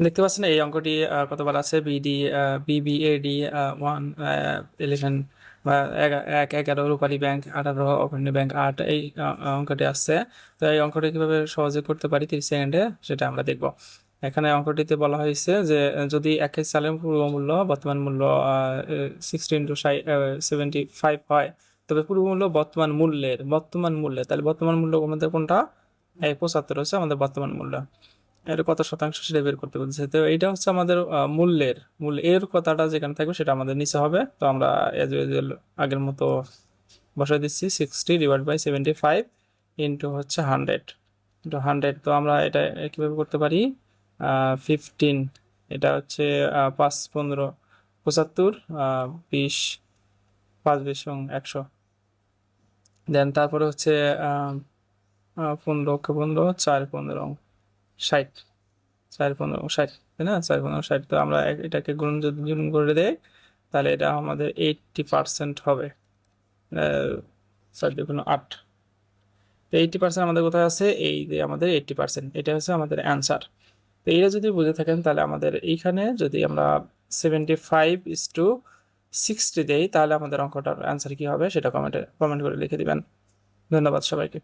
দেখতে পাচ্ছেন এই অঙ্কটি কতবার আছে, বিবিএডি 1 11 বা 11 রূপালী ব্যাংক 18 অগ্রণী ব্যাংক 8, এই অঙ্কটি আসছে। তো এই অঙ্কটি কিভাবে সহজে করতে পারি 30 সেকেন্ডে সেটা আমরা দেখব। এখানে অঙ্কটিতে বলা হয়েছে যে যদি এক কেজি চালের পূর্ব মূল্য বর্তমান মূল্য 60 × 75 হয়, তবে পূর্ব মূল্য বর্তমান মূল্যের তাহলে বর্তমান মূল্য আমাদের কোনটা, এই 75 হচ্ছে আমাদের বর্তমান মূল্য। এর কত শতাংশ সেটা বের করতে বলছে। তো এইটা হচ্ছে আমাদের মূল্য এর কথাটা যেখানে থাকবে সেটা আমাদের নিচে হবে। তো আমরা এজ ইউজুয়াল আগের মতো বসাই দিচ্ছি 60/75 ইন্টু হচ্ছে 100 তো আমরা এটা কিভাবে করতে পারি, 15, এটা হচ্ছে 5 15 75, 20 5 20 এবং 100। দেন তারপরে হচ্ছে 15 15 4 15 60, 4 15 60, তাই না, 4 15 60। তো আমরা এটাকে যদি গুণ করে দেই তাহলে এটা আমাদের 80% হবে। 4 2 8, তো 80% আমাদের কোথায় আছে, এই যে আমাদের 80%, এটা হচ্ছে আমাদের অ্যান্সার। তো এইটা যদি বুঝে থাকেন তাহলে আমাদের এইখানে যদি আমরা 75:60 দেই তাহলে আমাদের অঙ্কটার অ্যান্সার কি হবে সেটা কমেন্ট করে লিখে দিবেন। ধন্যবাদ সবাইকে।